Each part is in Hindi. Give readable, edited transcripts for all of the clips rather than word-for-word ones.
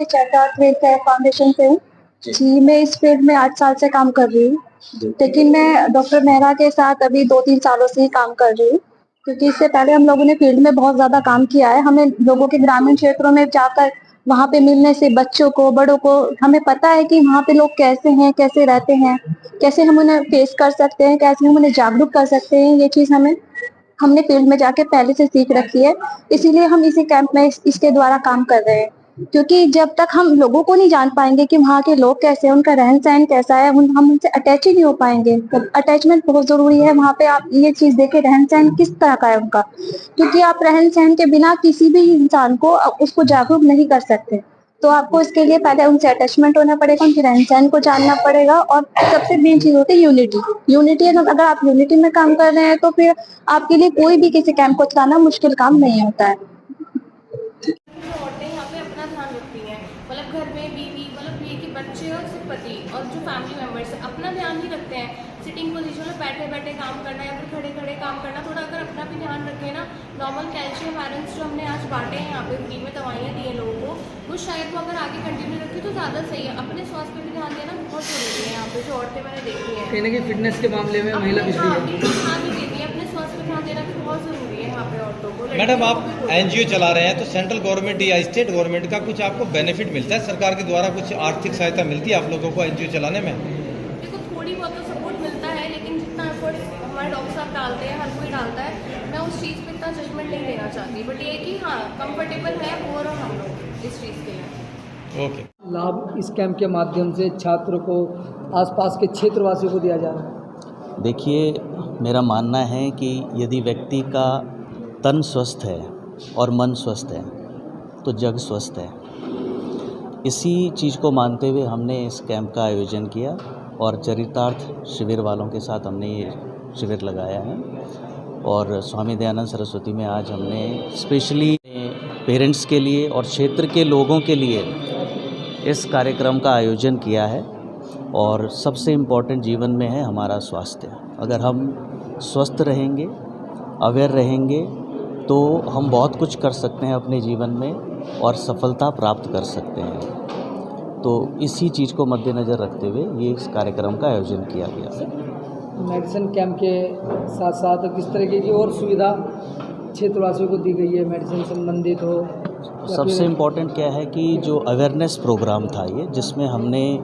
चैटा ट्रेड केयर फाउंडेशन से हूँ जी। मैं इस फील्ड में 8 साल से काम कर रही हूँ, लेकिन मैं डॉक्टर मेहरा के साथ अभी 2-3 सालों से ही काम कर रही हूँ, क्योंकि इससे पहले हम लोगों ने फील्ड में बहुत ज़्यादा काम किया है। हमें लोगों के ग्रामीण क्षेत्रों में जाकर वहाँ पे मिलने से बच्चों को, बड़ों को हमें पता है कि वहाँ पे लोग कैसे हैं, कैसे रहते हैं, कैसे हम उन्हें फेस कर सकते हैं, कैसे हम उन्हें जागरूक कर सकते हैं। ये चीज़ हमने फील्ड में जाके पहले से सीख रखी है, इसीलिए हम इसी कैंप में इसके द्वारा काम कर रहे हैं। क्योंकि जब तक हम लोगों को नहीं जान पाएंगे कि वहाँ के लोग कैसे हैं, उनका रहन सहन कैसा है, हम उनसे अटैच ही नहीं हो पाएंगे। अटैचमेंट बहुत जरूरी है। वहाँ पे आप ये चीज देखें, रहन सहन किस तरह का है उनका, क्योंकि आप रहन सहन के बिना किसी भी इंसान को उसको जागरूक नहीं कर सकते। तो आपको इसके लिए पहले उनसे अटैचमेंट होना पड़ेगा, उनके रहन सहन को जानना पड़ेगा, और सबसे मेन चीज होती है यूनिटी। यूनिटी अगर आप यूनिटी में काम कर रहे हैं तो फिर आपके लिए कोई भी किसी कैंप को चलाना मुश्किल काम नहीं होता है। औरतें यहाँ पे अपना ध्यान रखती हैं, मतलब घर में बीवी, मतलब ये कि बच्चे और सिर्फ पति और जो फैमिली मेम्बर्स अपना ध्यान नहीं रखते हैं। सिटिंग पोजीशन में बैठे बैठे काम करना या फिर खड़े खड़े काम करना, थोड़ा अगर अपना भी ध्यान रखें ना। नॉर्मल कैल्शियम आयरन्स जो हमने आज बांटे हैं यहाँ पे फ्री में दवाइयाँ दी हैं लोगों को, वो शायद वो अगर आगे कंटिन्यू रखें तो ज़्यादा सही है। अपने स्वास्थ्य पर भी ध्यान देना बहुत ज़रूरी है। यहाँ पे जो औरतें मैंने देखी हैं कहीं ना कहीं फिटनेस के मामले में महिला पिछड़ी है। ध्यान नहीं देती है, अपने स्वास्थ्य पर ध्यान देना भी बहुत ज़रूरी है यहाँ पे औरतों को। मैडम, आप एनजीओ चला रहे हैं तो सेंट्रल गवर्नमेंट या स्टेट गवर्नमेंट का कुछ आपको बेनिफिट मिलता है? सरकार के द्वारा कुछ आर्थिक सहायता मिलती है आप लोगों को एनजीओ चलाने में? देखो, थोड़ी बहुत तो सपोर्ट मिलता है, लेकिन जितना एफर्ट हमारे डॉक्टर साहब डालते हैं, हर कोई डालता है, मैं उस चीज़ पे इतना जजमेंट नहीं देना चाहती। बट ये कि हाँ, कंफर्टेबल है और हम लोग इस चीज़ के लिए। ओके। लाभ इस कैंप के माध्यम से छात्रों को, आसपास के क्षेत्रवासियों को दिया जा रहा है। देखिए, मेरा मानना है कि यदि व्यक्ति का तन स्वस्थ है और मन स्वस्थ है तो जग स्वस्थ है। इसी चीज़ को मानते हुए हमने इस कैंप का आयोजन किया और चरितार्थ शिविर वालों के साथ हमने ये शिविर लगाया है। और स्वामी दयानंद सरस्वती में आज हमने स्पेशली पेरेंट्स के लिए और क्षेत्र के लोगों के लिए इस कार्यक्रम का आयोजन किया है। और सबसे इम्पॉर्टेंट जीवन में है हमारा स्वास्थ्य। अगर हम स्वस्थ रहेंगे, अवेयर रहेंगे, तो हम बहुत कुछ कर सकते हैं अपने जीवन में और सफलता प्राप्त कर सकते हैं। तो इसी चीज़ को मद्देनज़र रखते हुए ये इस कार्यक्रम का आयोजन किया गया। मेडिसिन कैंप के साथ साथ किस तरीके की और सुविधा क्षेत्रवासियों को दी गई है, मेडिसिन संबंधित हो? सबसे इम्पॉर्टेंट क्या है कि जो अवेयरनेस प्रोग्राम था ये, जिसमें हमने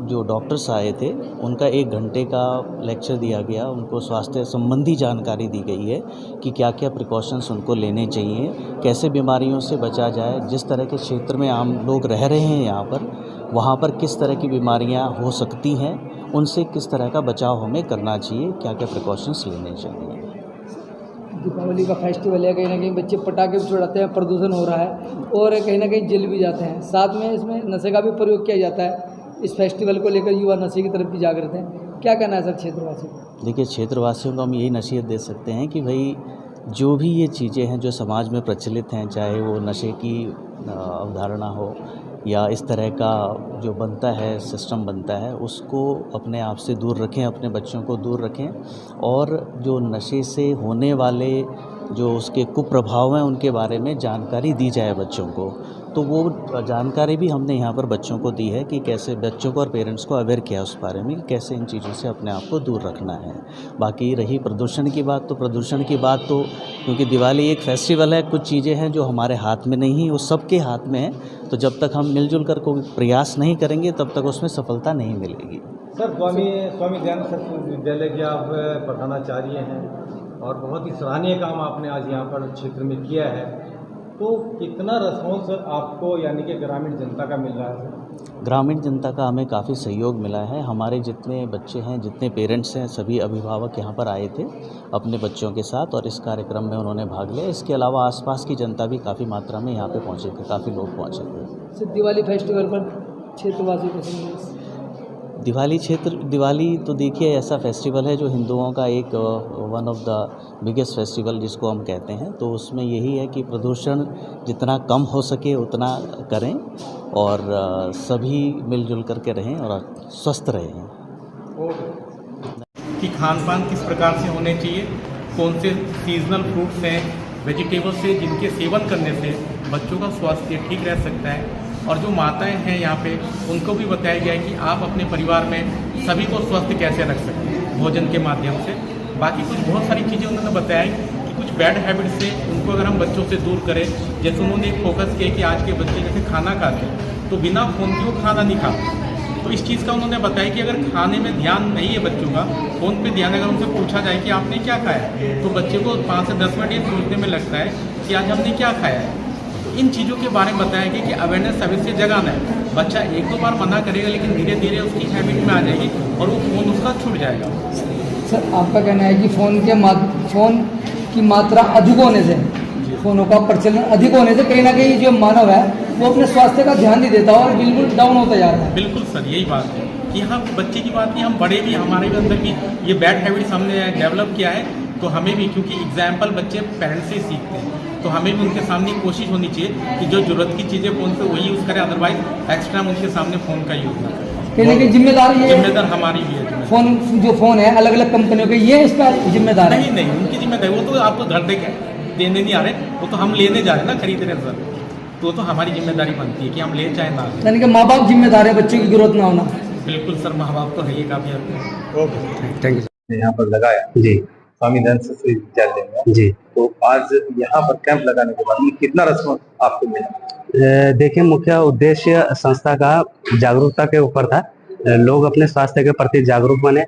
जो डॉक्टर्स आए थे उनका 1 घंटे का लेक्चर दिया गया। उनको स्वास्थ्य संबंधी जानकारी दी गई है कि क्या क्या प्रिकॉशंस उनको लेने चाहिए, कैसे बीमारियों से बचा जाए। जिस तरह के क्षेत्र में आम लोग रह रहे हैं यहाँ पर, वहाँ पर किस तरह की बीमारियाँ हो सकती हैं, उनसे किस तरह का बचाव हमें करना चाहिए, क्या क्या प्रिकॉशंस लेने चाहिए। दीपावली का फेस्टिवल है, कहीं ना कहीं बच्चे पटाखे भी छुड़ाते हैं, प्रदूषण हो रहा है और कहीं ना कहीं जल भी जाते हैं। साथ में इसमें नशे का भी प्रयोग किया जाता है। इस फेस्टिवल को लेकर युवा नशे की तरफ भी जागृत हैं। क्या कहना है सर क्षेत्रवासियों को? देखिए, क्षेत्रवासियों को हम यही नसीहत दे सकते हैं कि भाई, जो भी ये चीज़ें हैं जो समाज में प्रचलित हैं, चाहे वो नशे की अवधारणा हो या इस तरह का जो बनता है, सिस्टम बनता है, उसको अपने आप से दूर रखें, अपने बच्चों को दूर रखें। और जो नशे से होने वाले जो उसके कुप्रभाव हैं उनके बारे में जानकारी दी जाए बच्चों को। तो वो जानकारी भी हमने यहाँ पर बच्चों को दी है कि कैसे बच्चों को और पेरेंट्स को अवेयर किया उस बारे में कि कैसे इन चीज़ों से अपने आप को दूर रखना है। बाकी रही प्रदूषण की बात, तो प्रदूषण की बात तो क्योंकि दिवाली एक फेस्टिवल है, कुछ चीज़ें हैं जो हमारे हाथ में नहीं, वो सबके हाथ में है। तो जब तक हम मिलजुल कर कोई प्रयास नहीं करेंगे तब तक उसमें सफलता नहीं मिलेगी। सर, स्वामी दयानंद सरस्वती विद्यालय के आप प्रधानाचार्य हैं और बहुत ही सराहनीय काम आपने आज यहाँ पर क्षेत्र में किया है, तो कितना रिस्पॉन्स आपको यानी कि ग्रामीण जनता का मिल रहा है? ग्रामीण जनता का हमें काफ़ी सहयोग मिला है। हमारे जितने बच्चे हैं, जितने पेरेंट्स हैं, सभी अभिभावक यहाँ पर आए थे अपने बच्चों के साथ और इस कार्यक्रम में उन्होंने भाग लिया। इसके अलावा आसपास की जनता भी काफ़ी मात्रा में यहाँ पे पहुँचे थे, काफ़ी लोग पहुँचे थे। दिवाली फेस्टिवल पर क्षेत्रवासी को संदेश? दिवाली तो देखिए ऐसा फेस्टिवल है जो हिंदुओं का एक one of the biggest festival जिसको हम कहते हैं। तो उसमें यही है कि प्रदूषण जितना कम हो सके उतना करें और सभी मिलजुल करके रहें और स्वस्थ रहें। कि खान पान किस प्रकार से होने चाहिए, कौन से सीजनल फ्रूट्स हैं वेजिटेबल्स से जिनके सेवन करने से बच्चों का स्वास्थ्य ठीक रह सकता है। और जो माताएं हैं यहाँ पे उनको भी बताया गया है कि आप अपने परिवार में सभी को स्वस्थ कैसे रख सकते हैं भोजन के माध्यम से। बाकी कुछ बहुत सारी चीज़ें उन्होंने बताया कि कुछ बैड हैबिट से उनको अगर हम बच्चों से दूर करें, जैसे उन्होंने एक फोकस किया कि आज के बच्चे जैसे खाना खाते हैं तो बिना फ़ोन के वो खाना नहीं खाते। तो इस चीज़ का उन्होंने बताया कि अगर खाने में ध्यान नहीं है बच्चों का, फ़ोन पे ध्यान, अगर उनसे पूछा जाए कि आपने क्या खाया तो बच्चे को 5 से 10 मिनट ये सोचने में लगता है कि आज हमने क्या खाया है। तो इन चीज़ों के बारे में बताया गया कि अवेयरनेस सभी से जगाना है। बच्चा 1-2 बार मना करेगा लेकिन धीरे धीरे उसकी हैबिट में आ जाएगी और वो फ़ोन उसका छूट जाएगा। सर आपका कहना है कि फ़ोन की मात्रा अधिक होने से, फ़ोनों का प्रचलन अधिक होने से कहीं ना कहीं जो मानव है वो अपने स्वास्थ्य का ध्यान नहीं देता और बिल्कुल डाउन होता जा रहा है। बिल्कुल सर, यही बात है कि हाँ, बच्चे की बात नहीं, हम बड़े भी, हमारे भी अंदर भी ये बैड हैबिट्स हमने डेवलप किया है। तो हमें भी, क्योंकि एग्जाम्पल बच्चे पेरेंट्स से सीखते हैं, तो हमें भी उनके सामने कोशिश होनी चाहिए कि जो ज़रूरत की चीज़ें फ़ोन पे वही यूज़ करें, अदरवाइज एक्स्ट्रा हम उनके सामने फ़ोन का यूज़ ना करें। कहीं कि जिम्मेदार हमारी भी है। फ़ोन है अलग अलग कंपनियों के, ये इसका जिम्मेदार है? नहीं, उनकी जिम्मेदारी, वो तो आपको घर देके देने नहीं आ रहे, वो तो हम लेने जा रहे हैं ना, खरीद रहे हैं सर। तो हमारी जिम्मेदारी बनती है कि हम ले चाहे ना। यानी कि माँ बाप जिम्मेदार है बच्चों की ग्रोथ ना होना। बिल्कुल सर, माँ बाप तो है ही काफ़ी हद तक। Okay, thank you. यहाँ पर लगाया जी स्वामी दयानंद सरस्वती विद्यालय में जी, तो आज यहाँ पर कैंप लगाने के बाद में कितना रिस्पॉन्स आपको मिला? देखिए, मुख्य उद्देश्य संस्था का जागरूकता के ऊपर था। लोग अपने स्वास्थ्य के प्रति जागरूक बने,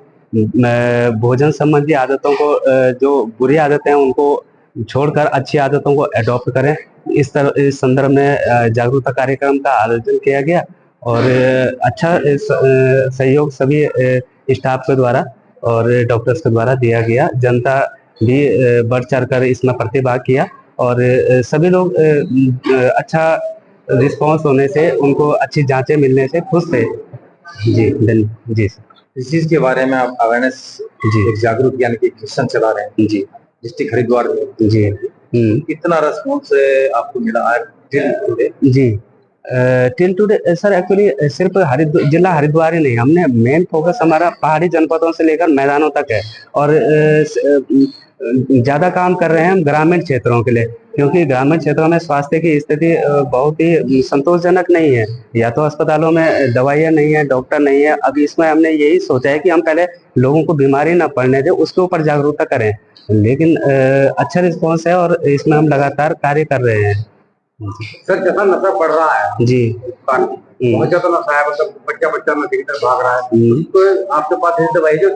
भोजन संबंधी आदतों को, जो बुरी आदतें हैं उनको छोड़कर अच्छी आदतों को अडॉप्ट करें। इस संदर्भ में जागरूकता कार्यक्रम का आयोजन किया गया और अच्छा सहयोग सभी स्टाफ के द्वारा और डॉक्टर्स के द्वारा दिया गया। जनता भी बढ़ चढ़ कर इसमें प्रतिभाग किया और सभी लोग अच्छा रिस्पांस होने से, उनको अच्छी जांचें मिलने से खुश थे। जी जी सर। इस चीज के बारे में आप अवेयरनेस जी, एक जागरूक यानी कि मिशन चला रहे हैं जी डिस्ट्रिक्ट हरिद्वार में जी। कितना रिस्पांस आपको मिला जी? टिल टुडे सर, एक्चुअली सिर्फ जिला हरिद्वार ही नहीं, हमने मेन फोकस हमारा पहाड़ी जनपदों से लेकर मैदानों तक है और ज़्यादा काम कर रहे हैं हम ग्रामीण क्षेत्रों के लिए, क्योंकि ग्रामीण क्षेत्रों में स्वास्थ्य की स्थिति बहुत ही संतोषजनक नहीं है। या तो अस्पतालों में दवाइयाँ नहीं है, डॉक्टर नहीं है। अभी इसमें हमने यही सोचा है कि हम पहले लोगों को बीमारी ना पड़ने दें, उसके ऊपर जागरूकता करें। लेकिन अच्छा रिस्पॉन्स है और इसमें हम लगातार कार्य कर रहे हैं। सर, जैसा नशा बढ़ रहा है जी, बहुत ज्यादा नशा है, मतलब बच्चा नशे की तरफ भाग रहा है, तो आपके पास ऐसी दवाई जो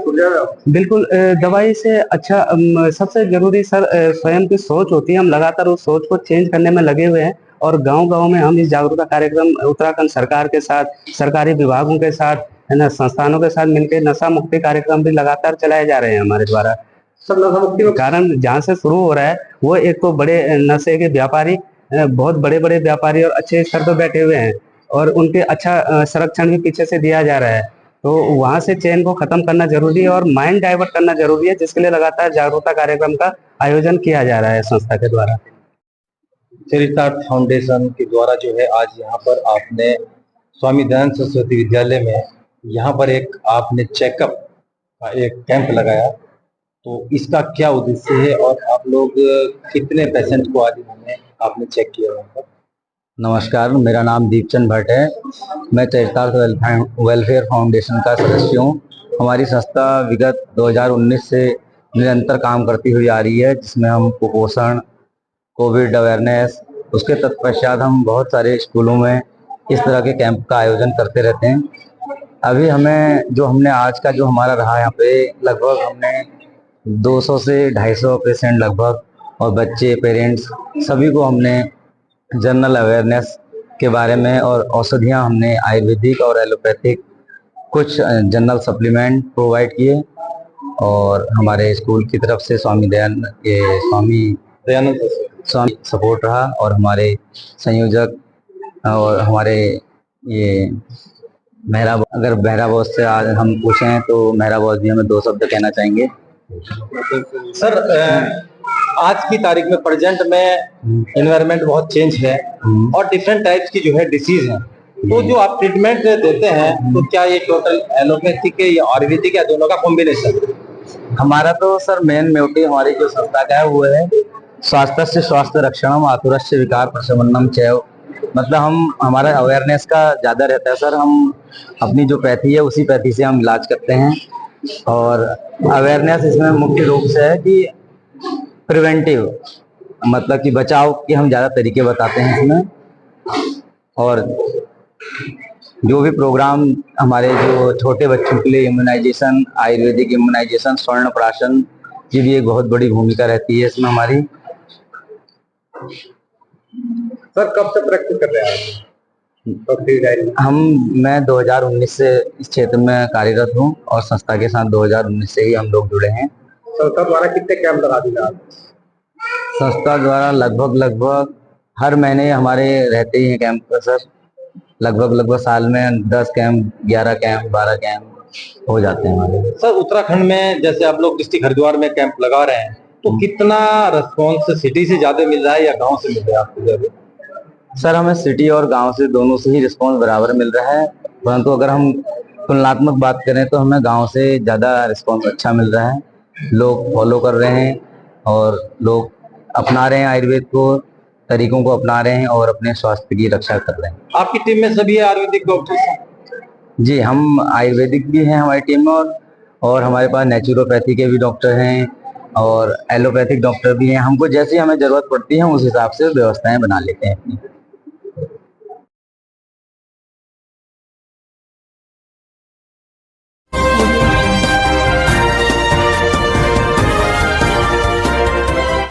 बिल्कुल दवाई से अच्छा सबसे जरूरी सर स्वयं की सोच होती है। हम लगातार उस सोच को चेंज करने में लगे हुए हैं और गांव-गांव में हम इस जागरूकता कार्यक्रम उत्तराखंड सरकार के साथ, सरकारी विभागों के साथ, है ना, संस्थानों के साथ मिलकर नशा मुक्ति कार्यक्रम भी लगातार चलाए जा रहे हैं हमारे द्वारा। सर, नशा मुक्ति के कारण जहाँ से शुरू हो रहा है वो एक तो बड़े नशे के व्यापारी, बहुत बड़े बड़े व्यापारी और अच्छे स्तर पर बैठे हुए हैं और उनके अच्छा संरक्षण भी पीछे से दिया जा रहा है। तो वहां से चेन को खत्म करना जरूरी है और माइंड डाइवर्ट करना जरूरी है, जिसके लिए लगातार जागरूकता कार्यक्रम का आयोजन किया जा रहा है संस्था के द्वारा। चरितार्थ फाउंडेशन के द्वारा जो है आज यहाँ पर आपने स्वामी दयानंद सरस्वती विद्यालय में यहाँ पर एक आपने चेकअप का एक कैंप लगाया, तो इसका क्या उद्देश्य है और आप लोग कितने पेशेंट को आज आपने चेक किया वहाँ पर? नमस्कार, मेरा नाम दीपचंद भट्ट है। मैं चरितार्थ वेलफेयर फाउंडेशन का सदस्य हूँ। हमारी संस्था विगत 2019 से निरंतर काम करती हुई आ रही है, जिसमें हम कुपोषण, कोविड अवेयरनेस, उसके तत्पश्चात हम बहुत सारे स्कूलों में इस तरह के कैंप का आयोजन करते रहते हैं। अभी हमने आज का जो हमारा रहा यहाँ पे, लगभग हमने 200 से 250 पेशेंट लगभग, और बच्चे, पेरेंट्स, सभी को हमने जनरल अवेयरनेस के बारे में और औषधियाँ हमने आयुर्वेदिक और एलोपैथिक कुछ जनरल सप्लीमेंट प्रोवाइड किए। और हमारे स्कूल की तरफ से स्वामी दयानंद सपोर्ट रहा और हमारे संयोजक और हमारे ये मेहरा, अगर मेहरा बॉस से आज हम पूछें तो मेहरा बॉस भी हमें 2 शब्द कहना चाहेंगे। सर, आज की तारीख में प्रेजेंट में एनवायरनमेंट बहुत चेंज है और डिफरेंट टाइप्स की जो है डिसीज है, तो जो आप ट्रीटमेंट देते हैं तो क्या ये टोटल एलोपैथिक है या आयुर्वेदिक या दोनों का कॉम्बिनेशन? हमारा तो सर मेन मोटिव हमारी जो संस्था का है वो है स्वास्थ्य स्वास्थ्य रक्षणम आतुरस्य विकार प्रशमनम चैव, मतलब हमारा अवेयरनेस का ज़्यादा रहता है सर। हम अपनी जो पैथी है उसी पैथी से हम इलाज करते हैं, और अवेयरनेस इसमें मुख्य रूप से है कि प्रिवेंटिव, मतलब कि बचाव के हम ज़्यादा तरीके बताते हैं इसमें। और जो भी प्रोग्राम हमारे जो छोटे बच्चों के लिए इम्यूनाइजेशन, आयुर्वेदिक इम्यूनाइजेशन, स्वर्ण प्राशन, ये भी एक बहुत बड़ी भूमिका रहती है इसमें हमारी। सर कब से प्रैक्टिस कर रहे हैं मैं 2019 से इस क्षेत्र में कार्यरत हूँ, और संस्था के साथ 2019 से ही हम लोग जुड़े हैं। संस्था द्वारा कितने कैंप लगा दिए आप? संस्था द्वारा लगभग हर महीने हमारे रहते ही हैं कैंप सर। लगभग साल में 10 कैंप, 11 कैंप, 12 कैंप हो जाते हैं हमारे। सर उत्तराखंड में जैसे आप लोग डिस्ट्रिक्ट हरिद्वार में कैंप लगा रहे हैं, तो कितना रिस्पॉन्स सिटी से ज्यादा मिल रहा है या गांव से मिल रहा है आपको ज्यादा? सर हमें सिटी और गांव से, दोनों से ही रिस्पॉन्स बराबर मिल रहा है, परंतु अगर हम तुलनात्मक बात करें तो हमें गांव से ज़्यादा रिस्पॉन्स अच्छा मिल रहा है। लोग फॉलो कर रहे हैं और लोग अपना रहे हैं, आयुर्वेद को तरीकों को अपना रहे हैं और अपने स्वास्थ्य की रक्षा कर रहे हैं। आपकी टीम में सभी आयुर्वेदिक डॉक्टर हैं? जी, हम आयुर्वेदिक भी हैं हमारी टीम में, और हमारे पास नेचुरोपैथी के भी डॉक्टर हैं और एलोपैथिक डॉक्टर भी हैं। हमको जैसी हमें जरूरत पड़ती है उस हिसाब से व्यवस्थाएं बना लेते हैं अपनी।